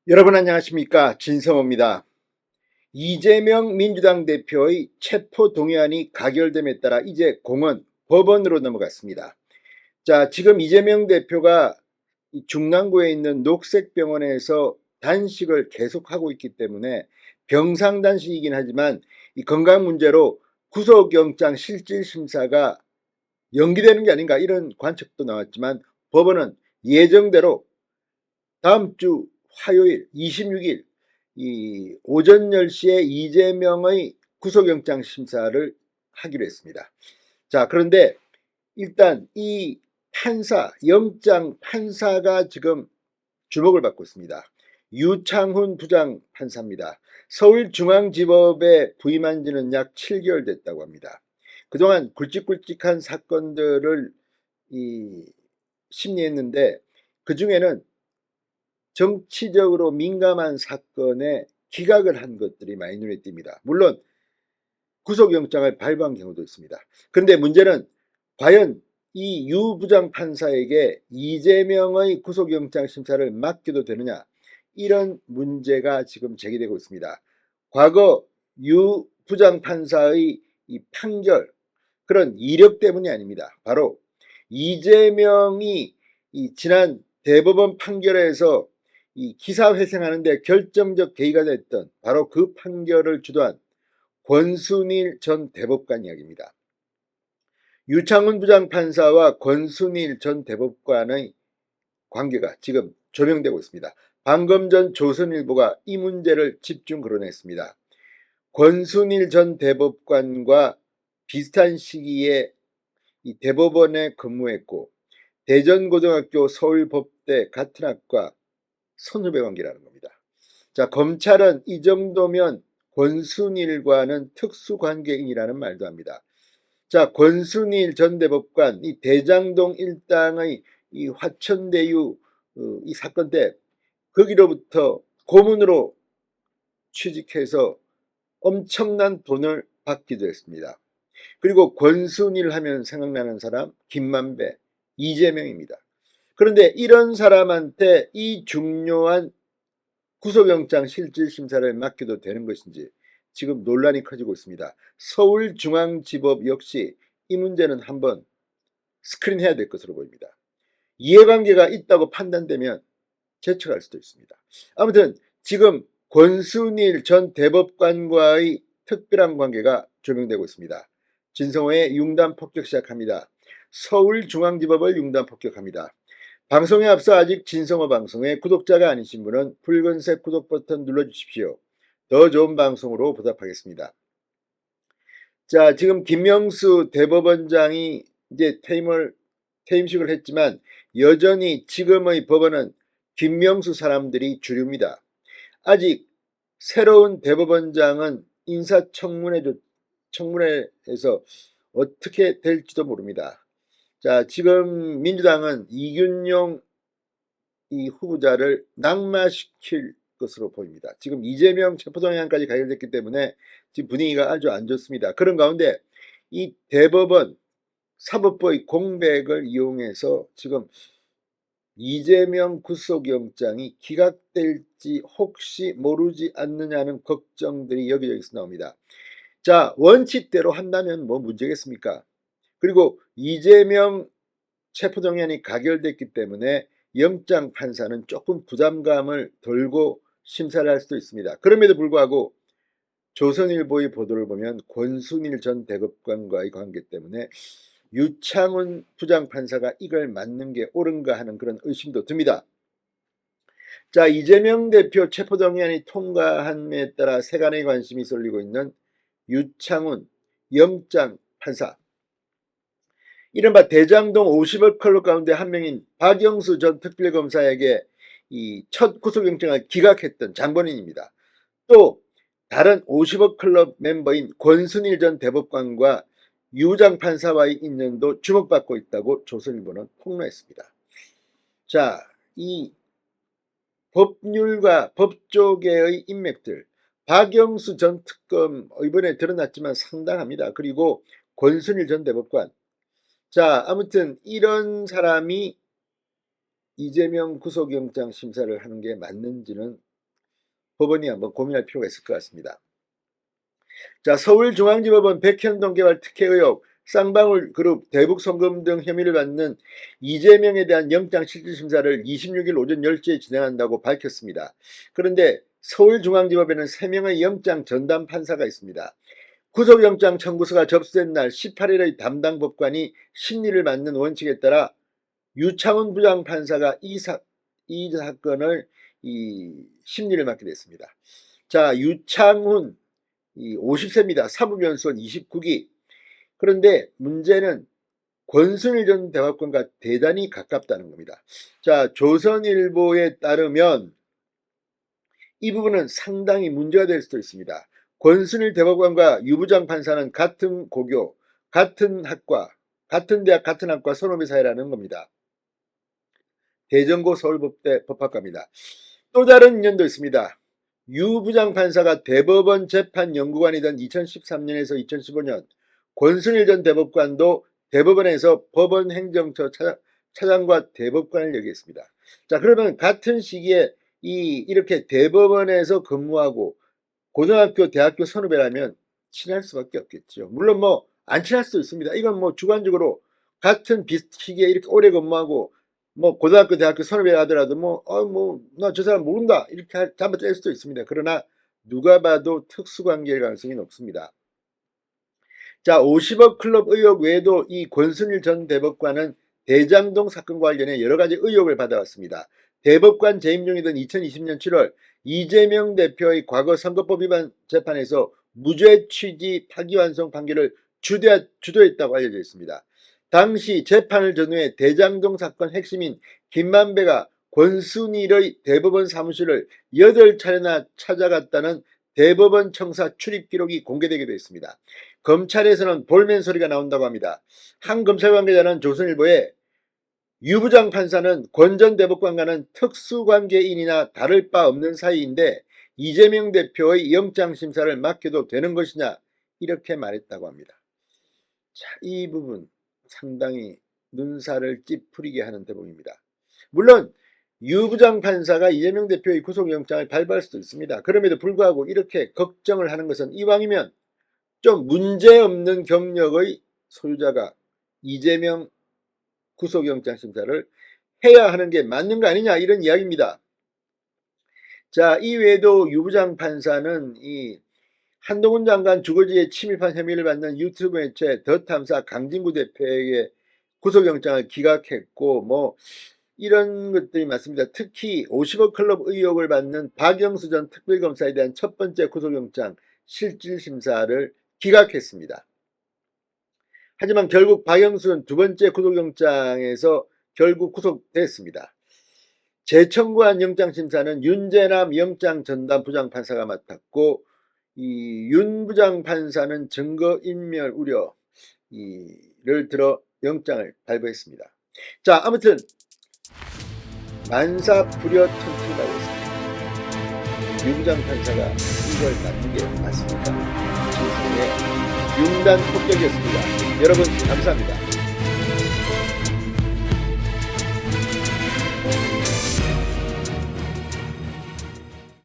여러분 안녕하십니까, 진성호입니다. 이재명 민주당 대표의 체포동의안이 가결됨에 따라 이제 공은 법원으로 넘어갔습니다. 자, 지금 이재명 대표가 중랑구에 있는 녹색병원에서 단식을 계속하고 있기 때문에 병상단식이긴 하지만 이 건강 문제로 구속영장 실질심사가 연기되는 게 아닌가, 이런 관측도 나왔지만 법원은 예정대로 다음 주 화요일 26일 이 오전 10시에 이재명의 구속영장 심사를 하기로 했습니다. 자, 그런데 일단 이 판사, 영장 판사가 지금 주목을 받고 있습니다. 유창훈 부장 판사입니다. 서울중앙지법에 부임한 지는 약 7개월 됐다고 합니다. 그동안 굵직굵직한 사건들을 심리했는데, 그 중에는 정치적으로 민감한 사건에 기각을 한 것들이 많이 눈에 띕니다. 물론 구속영장을 발부한 경우도 있습니다. 그런데 문제는 과연 이 유 부장 판사에게 이재명의 구속영장 심사를 맡겨도 되느냐, 이런 문제가 지금 제기되고 있습니다. 과거 유 부장 판사의 이 판결, 그런 이력 때문이 아닙니다. 바로 이재명이 이 지난 대법원 판결에서 이 기사회생하는데 결정적 계기가 됐던 바로 그 판결을 주도한 권순일 전 대법관 이야기입니다. 유창훈 부장판사와 권순일 전 대법관의 관계가 지금 조명되고 있습니다. 방금 전 조선일보가 이 문제를 집중 거론했습니다. 권순일 전 대법관과 비슷한 시기에 이 대법원에 근무했고 대전고등학교 서울법대 같은 학과 선후배 관계라는 겁니다. 자, 검찰은 이 정도면 권순일과는 특수관계인이라는 말도 합니다. 자, 권순일 전 대법관, 이 대장동 일당의 이 화천대유 이 사건 때 거기로부터 고문으로 취직해서 엄청난 돈을 받기도 했습니다. 그리고 권순일 하면 생각나는 사람 김만배, 이재명입니다. 그런데 이런 사람한테 이 중요한 구속영장 실질심사를 맡겨도 되는 것인지 지금 논란이 커지고 있습니다. 서울중앙지법 역시 이 문제는 한번 스크린해야 될 것으로 보입니다. 이해관계가 있다고 판단되면 제청할 수도 있습니다. 아무튼 지금 권순일 전 대법관과의 특별한 관계가 조명되고 있습니다. 진성호의 융단 폭격 시작합니다. 서울중앙지법을 융단 폭격합니다. 방송에 앞서 아직 진성호 방송의 구독자가 아니신 분은 붉은색 구독 버튼 눌러주십시오. 더 좋은 방송으로 보답하겠습니다. 자, 지금 김명수 대법원장이 이제 퇴임식을 했지만 여전히 지금의 법원은 김명수 사람들이 주류입니다. 아직 새로운 대법원장은 인사청문회에서 어떻게 될지도 모릅니다. 자, 지금 민주당은 이균용 이 후보자를 낙마시킬 것으로 보입니다. 지금 이재명 체포동의안까지 가결됐기 때문에 지금 분위기가 아주 안 좋습니다. 그런 가운데 이 대법원 사법부의 공백을 이용해서 지금 이재명 구속영장이 기각될지 혹시 모르지 않느냐는 걱정들이 여기저기서 나옵니다. 자, 원칙대로 한다면 뭐 문제겠습니까? 그리고 이재명 체포동의안이 가결됐기 때문에 영장 판사는 조금 부담감을 덜고 심사를 할 수도 있습니다. 그럼에도 불구하고 조선일보의 보도를 보면 권순일 전 대법관과의 관계 때문에 유창훈 부장판사가 이걸 맡는 게 옳은가 하는 그런 의심도 듭니다. 자, 이재명 대표 체포동의안이 통과함에 따라 세간의 관심이 쏠리고 있는 유창훈 영장 판사, 이른바 대장동 50억 클럽 가운데 한 명인 박영수 전 특별검사에게 이 첫 구속영장을 기각했던 장본인입니다. 또 다른 50억 클럽 멤버인 권순일 전 대법관과 유장 판사와의 인연도 주목받고 있다고 조선일보는 폭로했습니다. 자, 이 법률과 법조계의 인맥들, 박영수 전 특검 이번에 드러났지만 상당합니다. 그리고 권순일 전 대법관, 자, 아무튼 이런 사람이 이재명 구속영장 심사를 하는 게 맞는지는 법원이 한번 고민할 필요가 있을 것 같습니다. 자, 서울중앙지법은 백현동 개발 특혜 의혹, 쌍방울 그룹, 대북송금 등 혐의를 받는 이재명에 대한 영장실질심사를 26일 오전 10시에 진행한다고 밝혔습니다. 그런데 서울중앙지법에는 3명의 영장 전담 판사가 있습니다. 구속영장 청구서가 접수된 날 18일의 담당 법관이 심리를 맡는 원칙에 따라 유창훈 부장판사가 이 사건을 심리를 맡게 됐습니다. 자, 유창훈 50세입니다. 사법연수원 29기. 그런데 문제는 권순일 전 대법관과 대단히 가깝다는 겁니다. 자, 조선일보에 따르면 이 부분은 상당히 문제가 될 수도 있습니다. 권순일 대법관과 유 부장판사는 같은 고교, 같은 학과, 같은 대학, 같은 학과 선후배 사이라는 겁니다. 대전고 서울법대 법학과입니다. 또 다른 인연도 있습니다. 유 부장판사가 대법원 재판연구관이던 2013년에서 2015년 권순일 전 대법관도 대법원에서 법원행정처 차장과 대법관을 역임했습니다. 자, 그러면 같은 시기에 이렇게 대법원에서 근무하고 고등학교, 대학교 선후배라면 친할 수밖에 없겠죠. 물론 뭐 안 친할 수도 있습니다. 이건 뭐 주관적으로 같은 시기에 이렇게 오래 근무하고 뭐 고등학교, 대학교 선후배라 하더라도 나 저 사람 모른다 이렇게 잡아낼 수도 있습니다. 그러나 누가 봐도 특수관계일 가능성이 높습니다. 자, 50억 클럽 의혹 외에도 이 권순일 전 대법관은 대장동 사건과 관련해 여러 가지 의혹을 받아왔습니다. 대법관 재임 중이던 2020년 7월 이재명 대표의 과거 선거법 위반 재판에서 무죄 취지 파기환송 판결을 주도했다고 알려져 있습니다. 당시 재판을 전후해 대장동 사건 핵심인 김만배가 권순일의 대법원 사무실을 8차례나 찾아갔다는 대법원 청사 출입 기록이 공개되기도 했습니다. 검찰에서는 볼멘 소리가 나온다고 합니다. 한 검찰 관계자는 조선일보에 유 부장판사는 권 전 대법관과는 특수관계인이나 다를 바 없는 사이인데 이재명 대표의 영장심사를 맡겨도 되는 것이냐 이렇게 말했다고 합니다. 자, 이 부분 상당히 눈살을 찌푸리게 하는 대목입니다. 물론 유 부장판사가 이재명 대표의 구속영장을 발부할 수도 있습니다. 그럼에도 불구하고 이렇게 걱정을 하는 것은 이왕이면 좀 문제없는 경력의 소유자가 이재명 구속영장 심사를 해야 하는 게 맞는 거 아니냐 이런 이야기입니다. 자, 이 외에도 유 부장판사는 이 한동훈 장관 주거지에 침입한 혐의를 받는 유튜브 매체 더 탐사 강진구 대표에게 구속영장을 기각했고 뭐 이런 것들이 많습니다. 특히 50억 클럽 의혹을 받는 박영수 전 특별검사에 대한 첫 번째 구속영장 실질심사를 기각했습니다. 하지만 결국 박영수는 두 번째 구속영장에서 결국 구속됐습니다. 재청구한 영장심사는 윤재남 영장전담 부장판사가 맡았고 이 윤 부장판사는 증거인멸 우려를 들어 영장을 발부했습니다. 자, 아무튼 만사부려천출이라고 했습니다. 유 부장판사가 이걸 맡는 게 맞습니까? 지금의 융단 폭격이었습니다. 여러분 감사합니다.